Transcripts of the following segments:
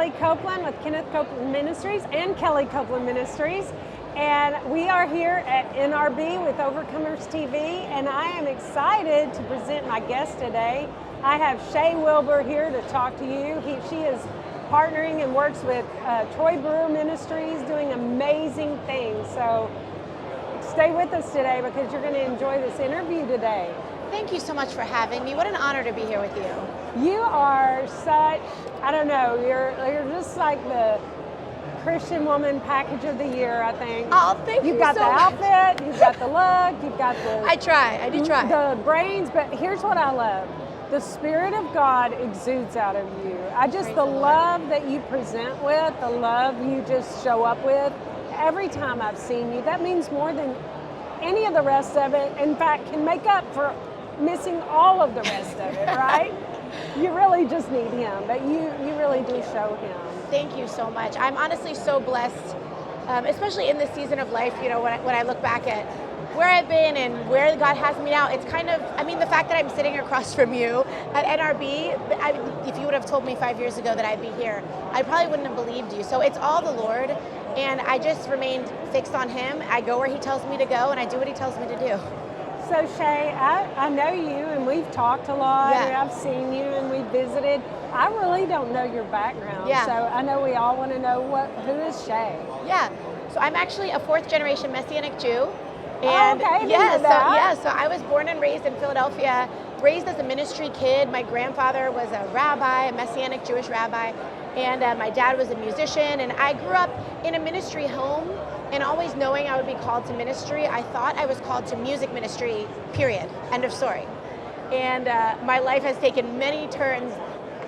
Kellie Copeland with Kenneth Copeland Ministries and Kellie Copeland Ministries. And we are here at NRB with Overcomers TV, and I am excited to present my guest today. I have Shae Wilbur here to talk to you. She is partnering and works with Troy Brewer Ministries, doing amazing things. So stay with us today because you're going to enjoy this interview today. Thank you so much for having me. What an honor to be here with you. You are such, I don't know, you're just like the Christian woman package of the year, I think. Oh, thank you. You've got so the much. outfit, you've got the look, you've got the... I do try. The brains, but here's what I love. The Spirit of God exudes out of you. Praise the love that you present with, the love you just show up with, every time I've seen you, that means more than any of the rest of it. In fact, can make up for missing all of the rest of it, right? You really just need Him, but you really do show Him. Thank you so much. I'm honestly so blessed, especially in this season of life, you know, when I look back at where I've been and where God has me now. It's kind of, I mean, the fact that I'm sitting across from you at NRB, if you would have told me 5 years ago that I'd be here, I probably wouldn't have believed you. So it's all the Lord, and I just remained fixed on Him. I go where He tells me to go, and I do what He tells me to do. So Shae, I know you, and we've talked a lot, Yeah. and I've seen you, and we've visited. I really don't know your background, Yeah. so I know we all want to know who is Shae? Yeah, so I'm actually a fourth-generation Messianic Jew. And So I was born and raised in Philadelphia, raised as a ministry kid. My grandfather was a rabbi, a Messianic Jewish rabbi, and my dad was a musician, and I grew up in a ministry home, and always knowing I would be called to ministry. I thought I was called to music ministry, period, end of story. And my life has taken many turns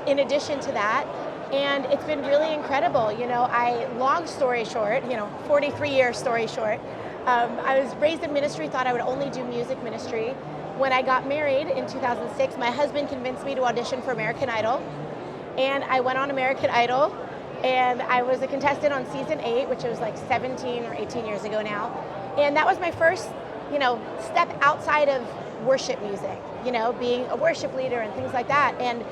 in addition to that, and it's been really incredible. You know, long story short, 43-year story short, I was raised in ministry, thought I would only do music ministry. When I got married in 2006, my husband convinced me to audition for American Idol, and I went on American Idol, and I was a contestant on season 8, which was like 17 or 18 years ago now. And that was my first, step outside of worship music, being a worship leader and things like that. And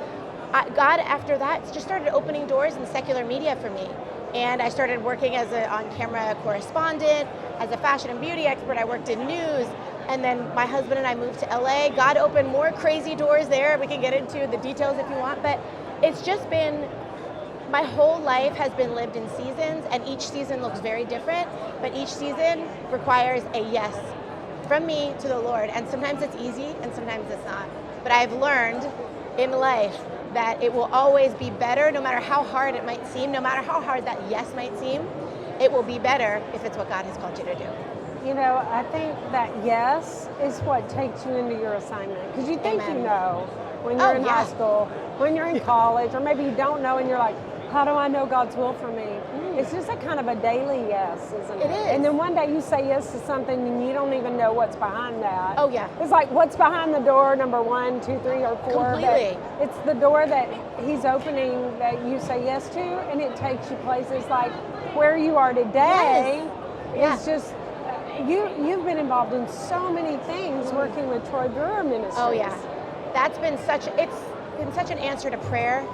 God, after that, just started opening doors in secular media for me. And I started working as an on-camera correspondent, as a fashion and beauty expert. I worked in news. And then my husband and I moved to LA. God opened more crazy doors there. We can get into the details if you want. But it's just been, my whole life has been lived in seasons, and each season looks very different, but each season requires a yes from me to the Lord. And sometimes it's easy and sometimes it's not. But I've learned in life that it will always be better, no matter how hard it might seem, no matter how hard that yes might seem, it will be better if it's what God has called you to do. I think that yes is what takes you into your assignment. Because you think Amen. you know when you're in high school, when you're in college, or maybe you don't know and you're like, how do I know God's will for me? It's just a kind of a daily yes, isn't it? It is. And then one day you say yes to something and you don't even know what's behind that. Oh, yeah. It's like, what's behind the door, number 1, 2, 3, or 4. Completely. But it's the door that He's opening that you say yes to, and it takes you places like where you are today. Yes. It's just, you've been involved in so many things working with Troy Brewer Ministries. Oh, yeah. That's been such an answer to prayer.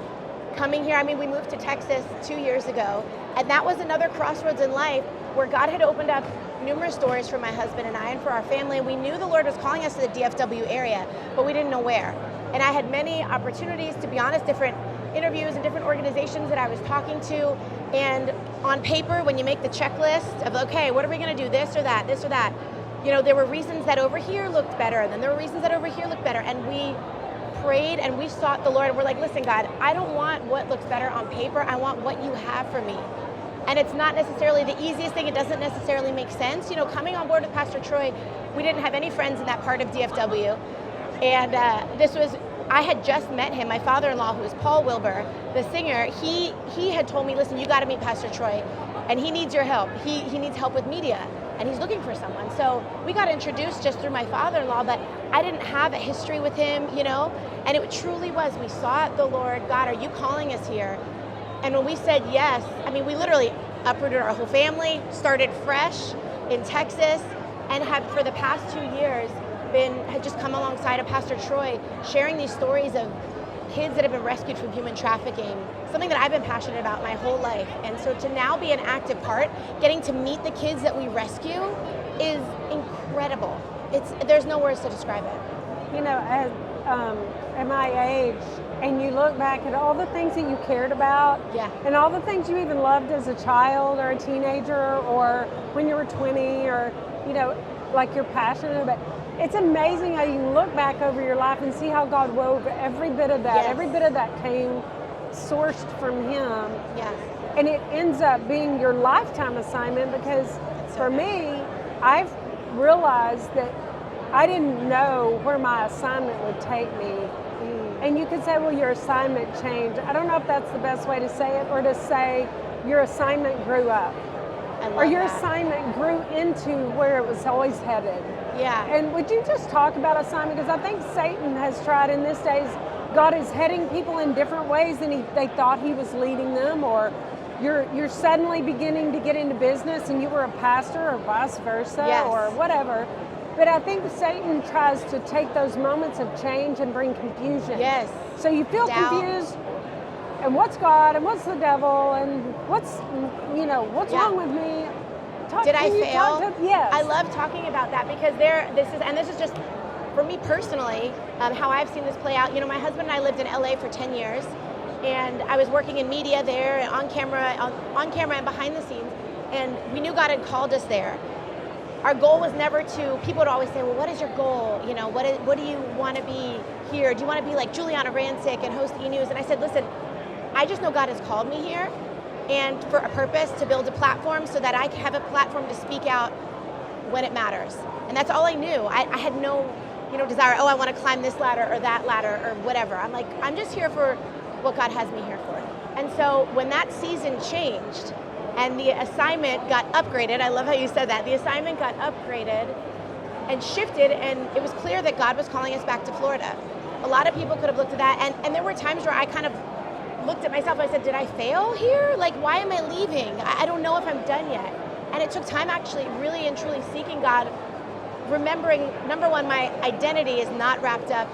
Coming here, we moved to Texas 2 years ago, and that was another crossroads in life where God had opened up numerous doors for my husband and I and for our family. We knew the Lord was calling us to the DFW area, but we didn't know where. And I had many opportunities, to be honest, different interviews and different organizations that I was talking to. And on paper, when you make the checklist of, okay, what are we going to do, this or that, there were reasons that over here looked better, and then there were reasons that over here looked better. And we prayed and we sought the Lord, and we're like, listen, God, I don't want what looks better on paper. I want what you have for me. And it's not necessarily the easiest thing. It doesn't necessarily make sense. Coming on board with Pastor Troy, we didn't have any friends in that part of DFW. And I had just met him. My father-in-law, who is Shae Wilbur, the singer, he had told me, listen, you got to meet Pastor Troy, and he needs your help. He needs help with media, and he's looking for someone. So we got introduced just through my father-in-law, but I didn't have a history with him, and it truly was, we sought the Lord, God, are you calling us here? And when we said yes, we literally uprooted our whole family, started fresh in Texas, and have for the past 2 years had just come alongside of Pastor Troy, sharing these stories of kids that have been rescued from human trafficking, something that I've been passionate about my whole life. And so to now be an active part, getting to meet the kids that we rescue is incredible. There's no words to describe it. You know, at my age, and you look back at all the things that you cared about, and all the things you even loved as a child or a teenager or when you were 20, or, you know, like you're passionate about. It's amazing how you can look back over your life and see how God wove every bit of that. Every bit of that came sourced from Him. Yes. And it ends up being your lifetime assignment, because for me, I've realized that I didn't know where my assignment would take me. And you could say, well, your assignment changed. I don't know if that's the best way to say it, or to say your assignment grew up. Or your assignment grew into where it was always headed. Yeah. And would you just talk about assignment? Because I think Satan has tried in this days, God is heading people in different ways than they thought He was leading them, or you're suddenly beginning to get into business and you were a pastor, or vice versa, or whatever. But I think Satan tries to take those moments of change and bring confusion. Yes. So you feel confused, and what's God, and what's the devil, and what's wrong with me? Did I fail? Yes. I love talking about that, because this is just, for me personally, how I've seen this play out. You know, my husband and I lived in LA for 10 years, and I was working in media there, and on camera and behind the scenes, and we knew God had called us there. Our goal was never to, people would always say, well, what is your goal? You know, what do you want to be here? Do you want to be like Juliana Rancic and host E-News? And I said, listen, I just know God has called me here, and for a purpose, to build a platform so that I have a platform to speak out when it matters. And that's all I knew. I had no, desire, I want to climb this ladder or that ladder or whatever. I'm like, I'm just here for what God has me here for. And so when that season changed and the assignment got upgraded, I love how you said that, the assignment got upgraded and shifted, and it was clear that God was calling us back to Florida. A lot of people could have looked at that, and there were times where I kind of looked at myself and I said, did I fail here? Like, why am I leaving? I don't know if I'm done yet. And it took time actually really and truly seeking God, remembering, number one, my identity is not wrapped up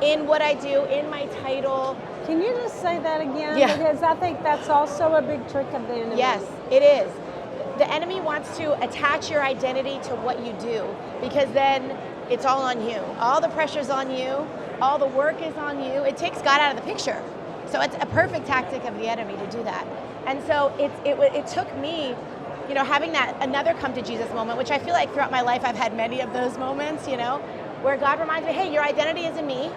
in what I do, in my title. Can you just say that again? Yeah. Because I think that's also a big trick of the enemy. Yes, it is. The enemy wants to attach your identity to what you do, because then it's all on you. All the pressure's on you. All the work is on you. It takes God out of the picture. So it's a perfect tactic of the enemy to do that. And so it took me, having that another come to Jesus moment, which I feel like throughout my life I've had many of those moments, where God reminds me, hey, your identity is in me,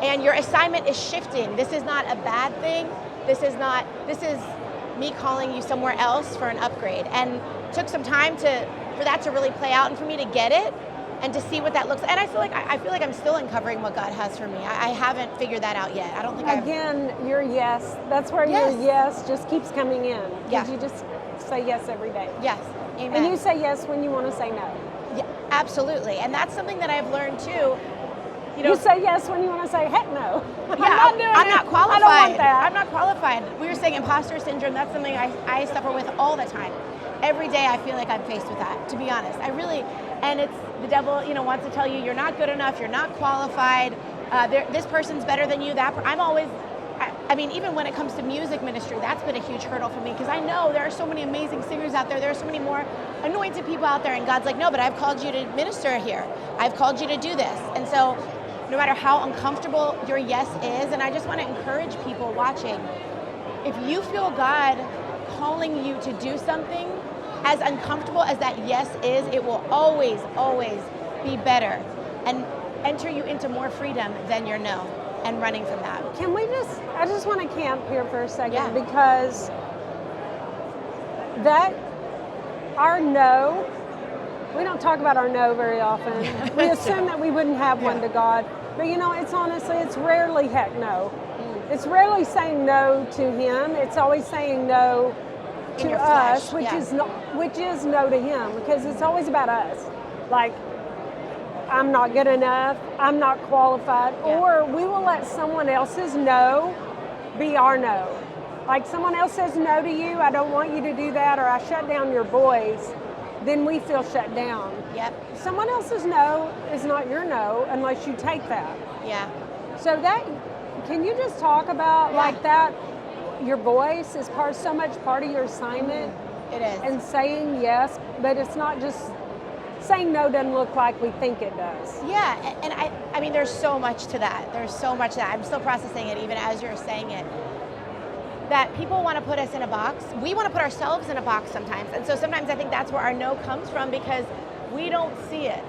and your assignment is shifting. This is not a bad thing. This is me calling you somewhere else for an upgrade. And it took some time for that to really play out and for me to get it and to see what that looks like. And I feel like I'm still uncovering what God has for me. I haven't figured that out yet. I don't think your yes, that's where your yes just keeps coming in. Yeah. You just say yes every day. Yes, amen. And you say yes when you want to say no. Yeah, absolutely. And that's something that I've learned too. You say yes when you want to say heck no. Yeah, I'm not qualified. I don't want that. I'm not qualified. We were saying imposter syndrome. That's something I suffer with all the time. Every day I feel like I'm faced with that, to be honest. And it's the devil, wants to tell you you're not good enough, you're not qualified, this person's better than you. Even when it comes to music ministry, that's been a huge hurdle for me, because I know there are so many amazing singers out there. There are so many more anointed people out there, and God's like, no, but I've called you to minister here. I've called you to do this. And so no matter how uncomfortable your yes is, and I just want to encourage people watching, if you feel God calling you to do something, as uncomfortable as that yes is, it will always, always be better and enter you into more freedom than your no, and running from that. I just want to camp here for a second, because our no, we don't talk about our no very often. We assume that we wouldn't have one to God. But it's rarely heck no. It's rarely saying no to Him. It's always saying no to us, which is no to Him, because it's always about us. Like, I'm not good enough, I'm not qualified, or we will let someone else's no be our no. Like, someone else says no to you, I don't want you to do that, or I shut down your voice, then we feel shut down. Yep. Someone else's no is not your no unless you take that. Yeah. So that can you just talk about Yeah. like that? Your voice is so much part of your assignment. It is. And saying yes, but it's not just saying no doesn't look like we think it does. Yeah, and I mean, there's so much to that. There's so much to that. I'm still processing it even as you're saying it. That people want to put us in a box. We want to put ourselves in a box sometimes. And so sometimes I think that's where our no comes from, because we don't see it.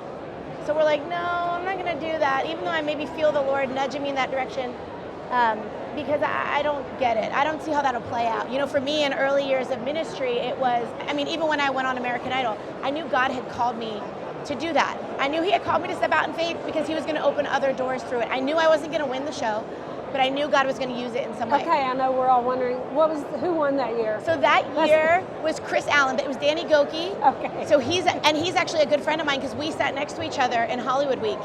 So we're like, no, I'm not going to do that, even though I maybe feel the Lord nudging me in that direction, because I don't get it. I don't see how that'll play out. You know, for me in early years of ministry, it was, I mean, even when I went on American Idol, I knew God had called me to do that. I knew he had called me to step out in faith because he was going to open other doors through it. I knew I wasn't going to win the show, but I knew God was going to use it in some way. Okay, I know we're all wondering, who won that year? So that year was Chris Allen, but it was Danny Goki. Okay. So he's actually a good friend of mine, because we sat next to each other in Hollywood Week.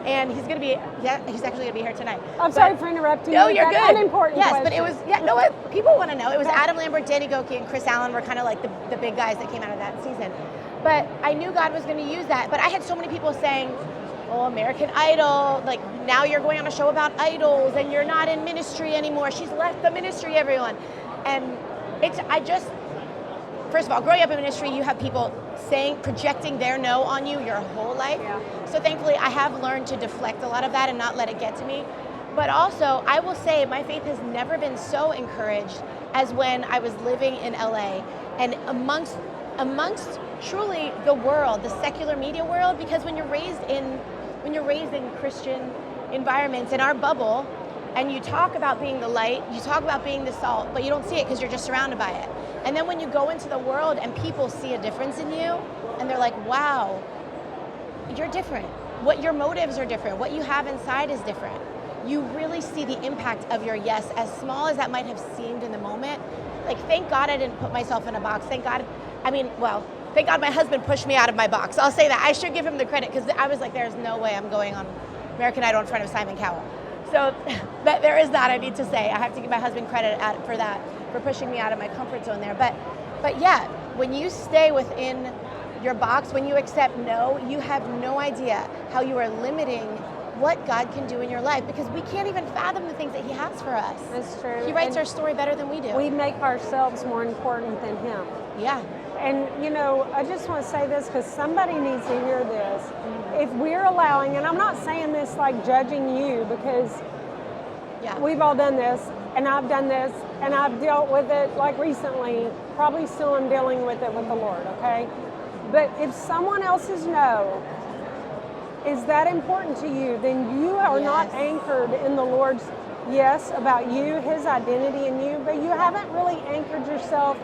And he's actually going to be here tonight. I'm sorry for interrupting No, you. you're That's good. Unimportant yes, question. but it was, people want to know. It was Adam Lambert, Danny Goki, and Chris Allen were kind of like the big guys that came out of that season. But I knew God was going to use that. But I had so many people saying, oh, American Idol, like now you're going on a show about idols and you're not in ministry anymore. She's left the ministry, everyone. And first of all, growing up in ministry, you have people projecting their no on you your whole life. Yeah. So thankfully, I have learned to deflect a lot of that and not let it get to me. But also, I will say my faith has never been so encouraged as when I was living in LA and amongst truly the world, the secular media world, because when you're raised in Christian environments, in our bubble, and you talk about being the light, you talk about being the salt, but you don't see it because you're just surrounded by it. And then when you go into the world and people see a difference in you, and they're like, wow, you're different. What your motives are different. What you have inside is different. You really see the impact of your yes, as small as that might have seemed in the moment. Like, thank God I didn't put myself in a box. Thank God my husband pushed me out of my box. I'll say that. I should give him the credit, because I was like, there's no way I'm going on American Idol in front of Simon Cowell. So there is that I need to say. I have to give my husband credit for that, for pushing me out of my comfort zone there. But yeah, when you stay within your box, when you accept no, you have no idea how you are limiting what God can do in your life, because we can't even fathom the things that he has for us. That's true. He writes our story better than we do. We make ourselves more important than him. Yeah. And, you know, I just want to say this because somebody needs to hear this. If we're allowing, and I'm not saying this like judging you, because we've all done this, and I've done this, and I've dealt with it like recently, probably still am dealing with it with the Lord, okay? But if someone else's no is that important to you, then you are not anchored in the Lord's yes about you, his identity in you, but you haven't really anchored yourself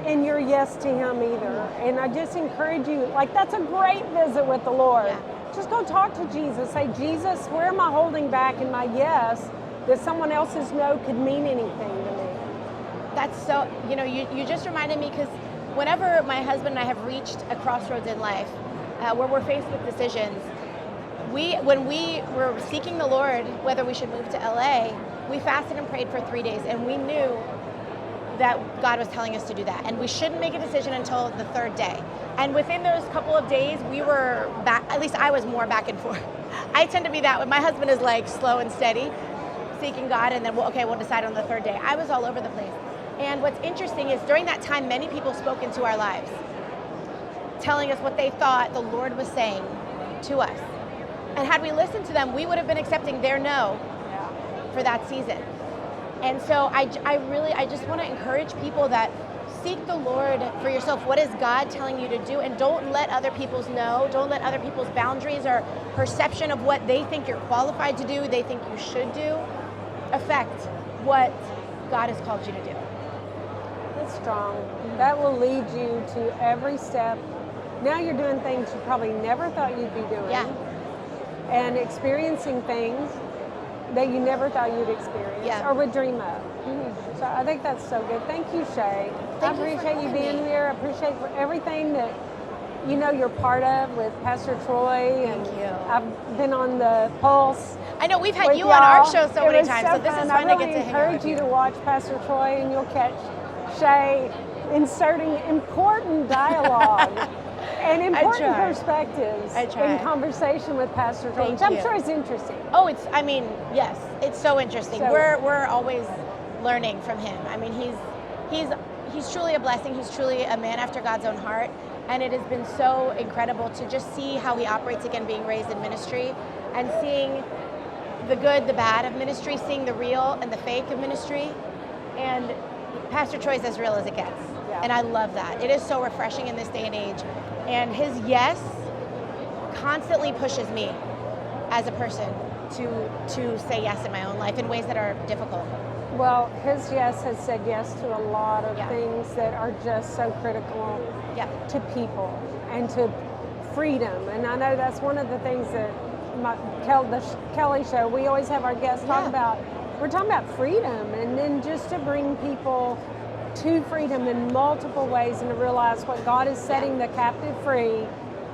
in your yes to him either. And I just encourage you, like, that's a great visit with the Lord. Yeah. Just go talk to Jesus. Say, Jesus, where am I holding back in my yes that someone else's no could mean anything to me? That's so, you just reminded me, because whenever my husband and I have reached a crossroads in life where we're faced with decisions, when we were seeking the Lord, whether we should move to LA, we fasted and prayed for 3 days, and we knew that God was telling us to do that. And we shouldn't make a decision until the third day. And within those couple of days, we were back, at least I was more back and forth. I tend to be that way. My husband is like slow and steady, seeking God, and then, we'll decide on the third day. I was all over the place. And what's interesting is during that time, many people spoke into our lives, telling us what they thought the Lord was saying to us. And had we listened to them, we would have been accepting their no for that season. And so I just want to encourage people that seek the Lord for yourself. What is God telling you to do? And don't let other people's no, don't let other people's boundaries or perception of what they think you're qualified to do, they think you should do, affect what God has called you to do. That's strong. That will lead you to every step. Now you're doing things you probably never thought you'd be doing. Yeah. And experiencing things that you never thought you'd experience or would dream of. So I think that's so good. Thank you, Shae. I appreciate you being here. I appreciate everything that you're part of with Pastor Troy. Thank you. I've been on the Pulse. I know we've had you on our show so many times, so this is fun to get to hang out with you. I encourage you to watch Pastor Troy, and you'll catch Shae inserting important dialogue and important try. perspectives I try. in conversation with Pastor Troy, which Thank I'm you. sure is interesting. Oh, yes, it's so interesting. So- We're always learning from him. I mean, he's truly a blessing. He's truly a man after God's own heart, and it has been so incredible to just see how he operates again, being raised in ministry, and seeing the good, the bad of ministry, seeing the real and the fake of ministry, and Pastor Troy's as real as it gets. Yeah. And I love that. It is so refreshing in this day and age. And his yes constantly pushes me as a person to say yes in my own life in ways that are difficult. Well, his yes has said yes to a lot of Yeah. things that are just so critical Yeah. to people and to freedom. And I know that's one of the things that the Kellie show, we always have our guests talk Yeah. about. We're talking about freedom, and then just to bring people to freedom in multiple ways and to realize what God is setting the captive free.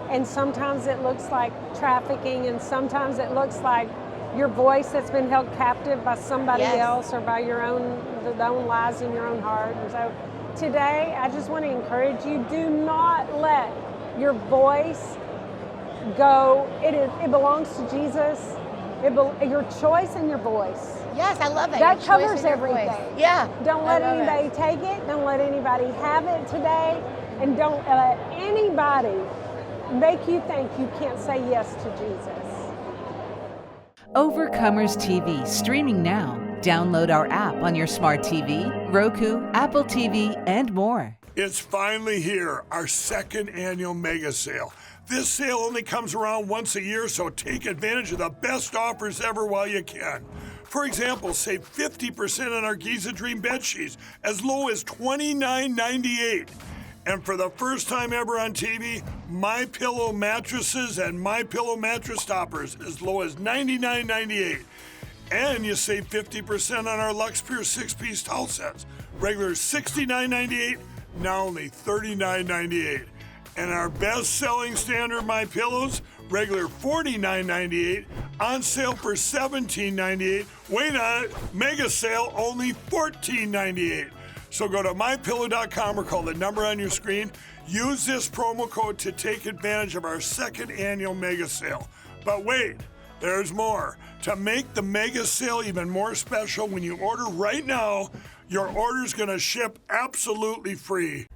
And sometimes it looks like trafficking, and sometimes it looks like your voice that's been held captive by somebody Yes. else or by the own lies in your own heart. And so today, I just want to encourage you, do not let your voice go. It belongs to Jesus. Your choice and your voice. Yes, I love that. That Your choice covers and your everything. voice. Yeah. Don't I let love anybody it. take it. Don't let anybody have it today. And don't let anybody make you think you can't say yes to Jesus. Overcomers TV, streaming now. Download our app on your smart TV, Roku, Apple TV, and more. It's finally here, our second annual mega sale. This sale only comes around once a year, so take advantage of the best offers ever while you can. For example, save 50% on our Giza Dream bed sheets, as low as $29.98. And for the first time ever on TV, My Pillow mattresses and My Pillow mattress toppers, as low as $99.98. And you save 50% on our Lux Pure 6-piece towel sets. Regular $69.98, now only $39.98. And our best-selling standard My Pillows, regular $49.98, on sale for $17.98. Wait on it, mega sale, only $14.98. So go to mypillow.com or call the number on your screen. Use this promo code to take advantage of our second annual mega sale. But wait, there's more. To make the mega sale even more special, when you order right now, your order's gonna ship absolutely free.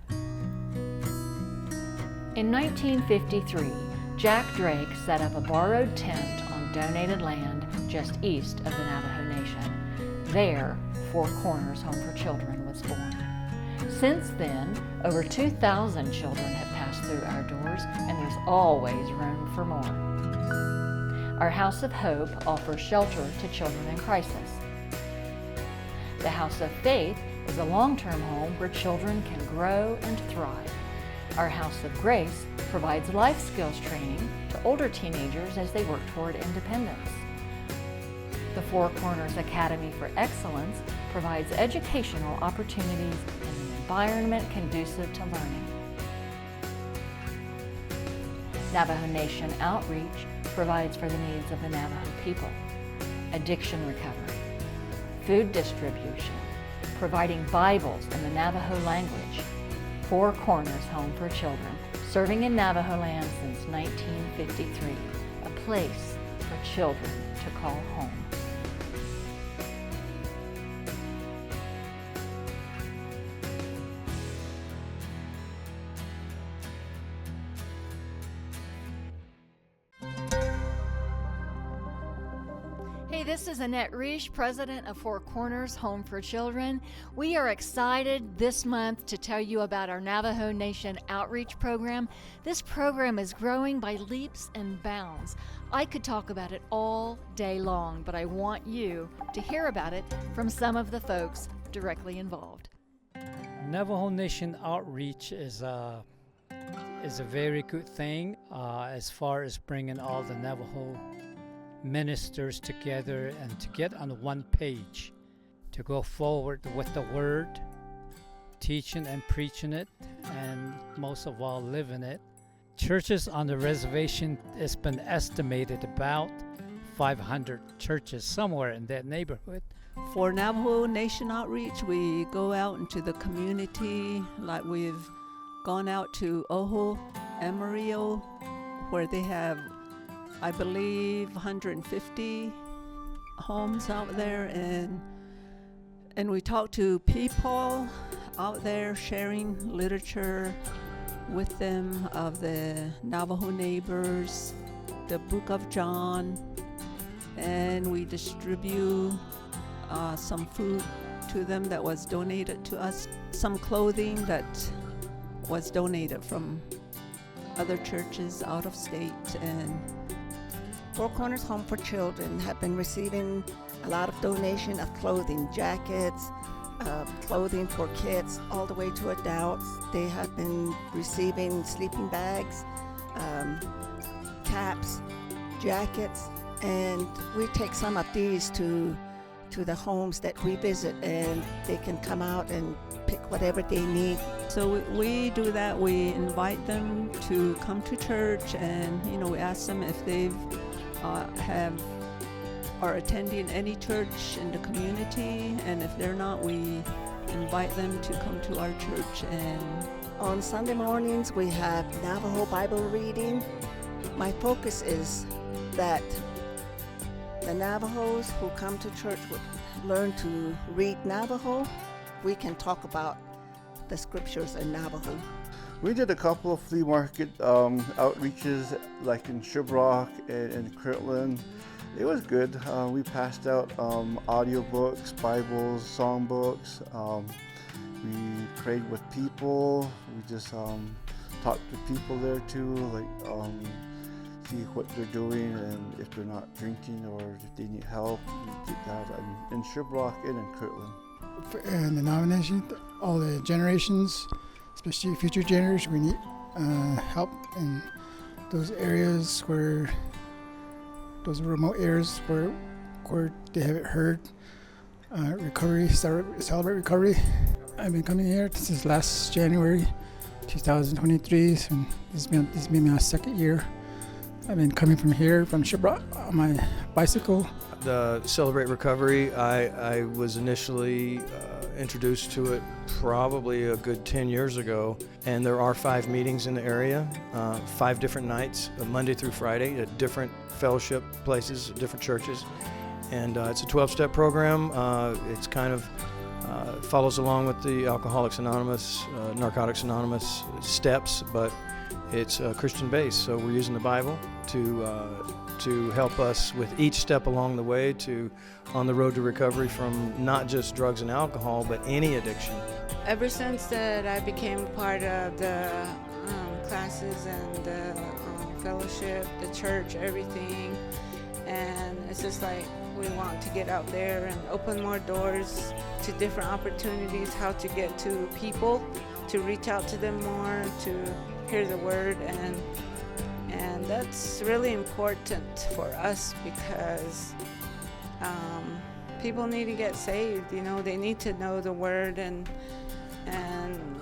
In 1953, Jack Drake set up a borrowed tent on donated land just east of the Navajo Nation. There, Four Corners Home for Children was born. Since then, over 2,000 children have passed through our doors, and there's always room for more. Our House of Hope offers shelter to children in crisis. The House of Faith is a long-term home where children can grow and thrive. Our House of Grace provides life skills training to older teenagers as they work toward independence. The Four Corners Academy for Excellence provides educational opportunities in an environment conducive to learning. Navajo Nation Outreach provides for the needs of the Navajo people. Addiction recovery, food distribution, providing Bibles in the Navajo language. Four Corners Home for Children, serving in Navajo land since 1953, a place for children to call home. Hey, this is Annette Reish, president of Four Corners Home for Children. We are excited this month to tell you about our Navajo Nation Outreach Program. This program is growing by leaps and bounds. I could talk about it all day long, but I want you to hear about it from some of the folks directly involved. Navajo Nation Outreach is a very good thing as far as bringing all the Navajo ministers together and to get on one page to go forward with the word, teaching and preaching it, and most of all living it. Churches on the reservation, it's been estimated about 500 churches somewhere in that neighborhood. For Navajo Nation Outreach, we go out into the community, like we've gone out to Ojo Amarillo, where they have, I believe, 150 homes out there, and we talk to people out there, sharing literature with them of the Navajo neighbors, the Book of John, and we distribute some food to them that was donated to us, some clothing that was donated from other churches out of state. And Four Corners Home for Children have been receiving a lot of donation of clothing, jackets, clothing for kids all the way to adults. They have been receiving sleeping bags, caps, jackets, and we take some of these to the homes that we visit, and they can come out and pick whatever they need. so we do that. We invite them to come to church, and we ask them if they've are attending any church in the community, and if they're not, we invite them to come to our church. And On Sunday mornings, we have Navajo Bible reading. My focus is that the Navajos who come to church would learn to read Navajo. We can talk about the scriptures in Navajo. We did a couple of flea market outreaches, like in Shiprock and Kirtland. It was good. We passed out audiobooks, Bibles, songbooks. We prayed with people. We just talked to people there too, like see what they're doing and if they're not drinking or if they need help. We did that in Shiprock and in Kirtland. In the nomination, all the generations, especially future generations, we need help in those areas where, those remote areas where they haven't heard recovery, celebrate recovery. I've been coming here since last January 2023, so this has been my second year. I've been coming from here, from Shiprock, on my bicycle. The Celebrate Recovery, I was initially introduced to it probably a good 10 years ago, and there are 5 meetings in the area, 5 different nights, Monday through Friday, at different fellowship places, different churches, and it's a 12-step program. It's kind of follows along with the Alcoholics Anonymous, Narcotics Anonymous steps, but it's Christian based, so we're using the Bible to help us with each step along the way on the road to recovery from not just drugs and alcohol, but any addiction. Ever since that I became a part of the classes and the fellowship, the church, everything, and it's just like we want to get out there and open more doors to different opportunities, how to get to people, to reach out to them more, to hear the word, and that's really important for us because people need to get saved. They need to know the word, and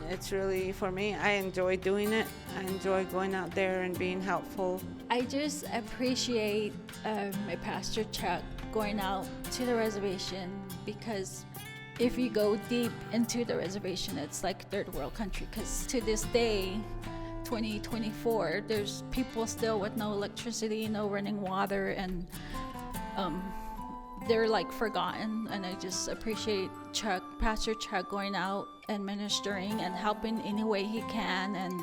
it's really, for me, I enjoy doing it. I enjoy going out there and being helpful. I just appreciate my pastor Chuck going out to the reservation, because if you go deep into the reservation, it's like third world country, because to this day, 2024, there's people still with no electricity, no running water, and they're like forgotten. And I just appreciate Pastor Chuck going out and ministering and helping any way he can, and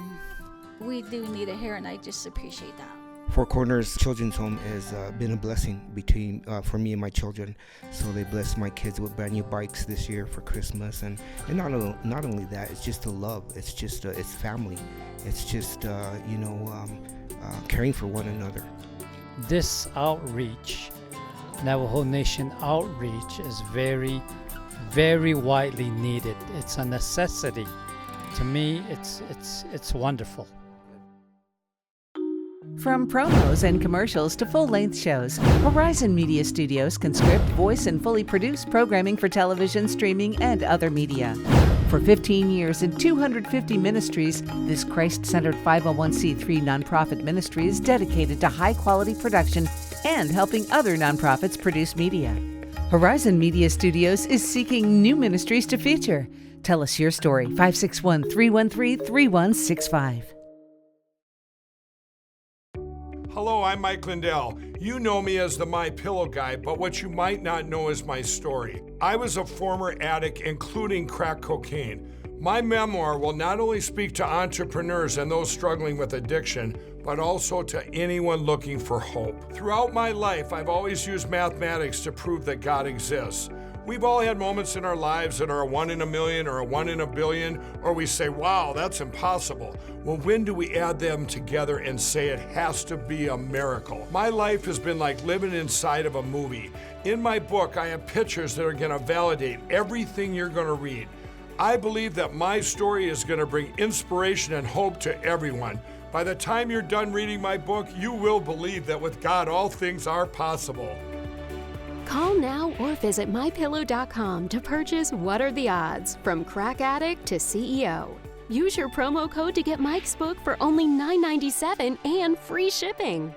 we do need it here, and I just appreciate that. Four Corners Children's Home has been a blessing for me and my children. So they blessed my kids with brand new bikes this year for Christmas, and not only that, it's just the love. It's just it's family. It's just caring for one another. This outreach, Navajo Nation outreach, is very, very widely needed. It's a necessity. To me, it's wonderful. From promos and commercials to full-length shows, Horizon Media Studios can script, voice, and fully produce programming for television, streaming, and other media. For 15 years and 250 ministries, this Christ-centered 501c3 nonprofit ministry is dedicated to high-quality production and helping other nonprofits produce media. Horizon Media Studios is seeking new ministries to feature. Tell us your story, 561-313-3165. I'm Mike Lindell. You know me as the My Pillow guy, but what you might not know is my story. I was a former addict, including crack cocaine. My memoir will not only speak to entrepreneurs and those struggling with addiction, but also to anyone looking for hope. Throughout my life, I've always used mathematics to prove that God exists. We've all had moments in our lives that are a 1 in a million or a 1 in a billion, or we say, wow, that's impossible. Well, when do we add them together and say it has to be a miracle? My life has been like living inside of a movie. In my book, I have pictures that are gonna validate everything you're gonna read. I believe that my story is gonna bring inspiration and hope to everyone. By the time you're done reading my book, you will believe that with God, all things are possible. Call now or visit MyPillow.com to purchase What Are the Odds? From Crack Addict to CEO. Use your promo code to get Mike's book for only $9.97 and free shipping.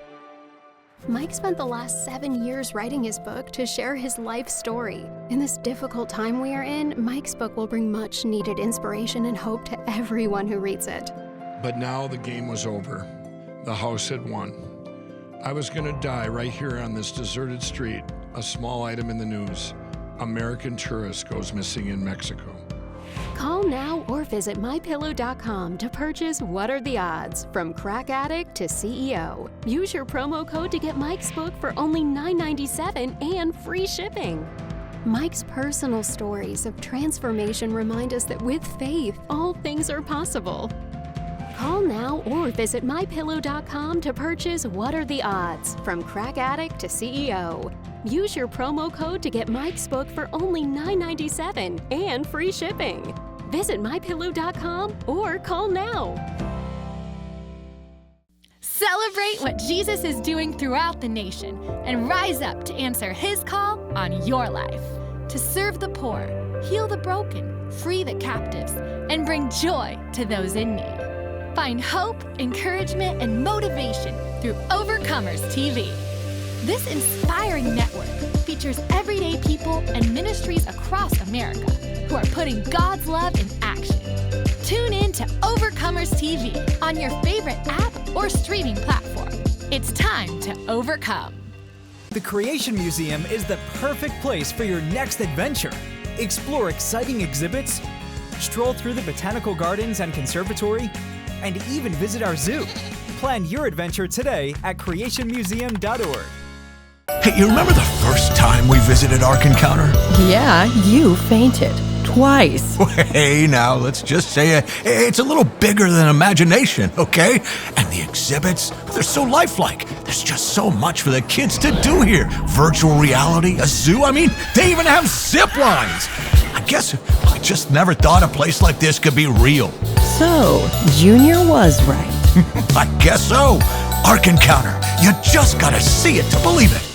Mike spent the last 7 years writing his book to share his life story. In this difficult time we are in, Mike's book will bring much needed inspiration and hope to everyone who reads it. But now the game was over. The house had won. I was gonna die right here on this deserted street. A small item in the news. American tourist goes missing in Mexico. Call now or visit MyPillow.com to purchase What Are the Odds? From Crack Addict to CEO. Use your promo code to get Mike's book for only $9.97 and free shipping. Mike's personal stories of transformation remind us that with faith, all things are possible. Call now or visit MyPillow.com to purchase What Are the Odds? From Crack Addict to CEO. Use your promo code to get Mike's book for only $9.97 and free shipping. Visit MyPillow.com or call now. Celebrate what Jesus is doing throughout the nation and rise up to answer His call on your life. To serve the poor, heal the broken, free the captives, and bring joy to those in need. Find hope, encouragement, and motivation through Overcomers TV. This inspiring network features everyday people and ministries across America who are putting God's love in action. Tune in to Overcomers TV on your favorite app or streaming platform. It's time to overcome. The Creation Museum is the perfect place for your next adventure. Explore exciting exhibits, stroll through the botanical gardens and conservatory, and even visit our zoo. Plan your adventure today at creationmuseum.org. Hey, you remember the first time we visited Ark Encounter? Yeah, you fainted. Twice. Hey, now, let's just say it's a little bigger than imagination, okay? And the exhibits, they're so lifelike. There's just so much for the kids to do here. Virtual reality, a zoo, I mean, they even have zip lines. I guess I just never thought a place like this could be real. So, Junior was right. I guess so. Ark Encounter, you just gotta see it to believe it.